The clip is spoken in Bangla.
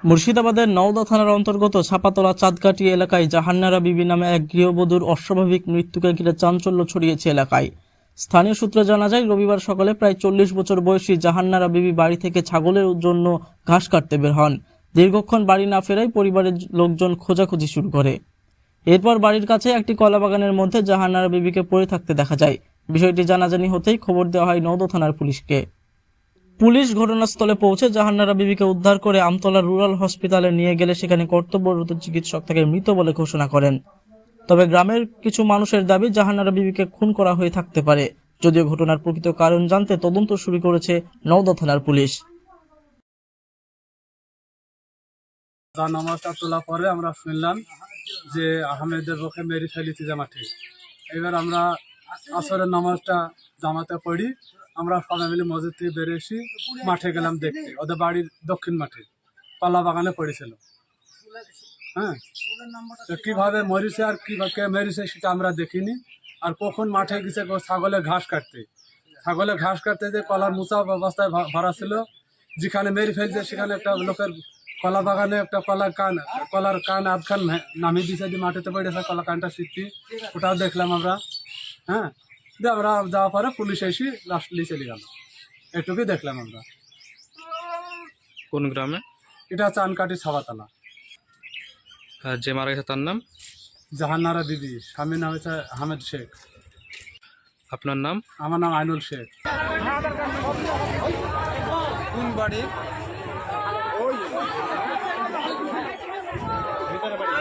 মুর্শিদাবাদের নওদা থানার অন্তর্গত ছাপাতলা চাঁদকাটি এলাকায় জাহান্নারা বিবি নামে এক গৃহবধূর অস্বাভাবিক মৃত্যুকে ঘিরে চাঞ্চল্য ছড়িয়েছে এলাকায়। স্থানীয় সূত্রে জানা যায়, রবিবার সকালে প্রায় 40 বছর বয়সী জাহান্নারা বিবি বাড়ি থেকে ছাগলের জন্য ঘাস কাটতে বের হন। দীর্ঘক্ষণ বাড়ি না ফেরায় পরিবারের লোকজন খোঁজাখুঁজি শুরু করে। এরপর বাড়ির কাছে একটি কলা বাগানের মধ্যে জাহান্নারা বিবিকে পড়ে থাকতে দেখা যায়। বিষয়টি জানাজানি হতেই খবর দেওয়া হয় নওদা থানার পুলিশকে। পুলিশ ঘটনাস্থলে পৌঁছে জাহান্নারা বিবিকে উদ্ধার করে আমতলা রুরাল হসপিটালে নিয়ে গেলে সেখানে কর্তব্যরত চিকিৎসক তাকে মৃত বলে ঘোষণা করেন। তবে গ্রামের কিছু মানুষের দাবি, জাহান্নারা বিবিকে খুন করা হয়ে থাকতে পারে। যদিও ঘটনার প্রকৃত কারণ জানতে তদন্ত শুরু করেছে নওদা থানার পুলিশ। নামাজটা তোলা পরে আমরা শুনলাম যে আহমেদের পক্ষে মেরে ফেলেছে জামাতে। এবার আমরা আসরের নামাজটা জামাতে পড়ি, আমরা সবাই মিলে মসজিদ থেকে বেরিয়ে এসে মাঠে গেলাম দেখতে। ওদের বাড়ির দক্ষিণ মাঠে কলা বাগানে পড়েছিল। হ্যাঁ, তো কীভাবে মরিছে আর কে মেরেছে সেটা আমরা দেখিনি। আর কখন মাঠে গেছে ছাগলের ঘাস কাটতে যে কলার মুচা অবস্থায় ভরা ছিল, যেখানে মেরে ফেলছে সেখানে একটা লোকের কলা বাগানে একটা কলার কান আধখান নামিয়ে দিয়েছে, দিয়ে মাটিতে পড়েছে কলা কানটা সিদ্ধি, ওটাও দেখলাম আমরা। হ্যাঁ, দিয়ে আমরা যাওয়ার পরে পুলিশ এসে লাস্ট নিয়ে চলে গেল। এটুকুই দেখলাম আমরা। কোন গ্রামে? এটা চানকাটি ছাপাতলা। আর যে মারা গেছে তার নাম? জাহান্নারা বিবি, স্বামীর নাম হচ্ছে আহমেদ শেখ। আপনার নাম? আমার নাম আইনুল শেখ। কোন বাড়ি? ভিতরে বাড়ি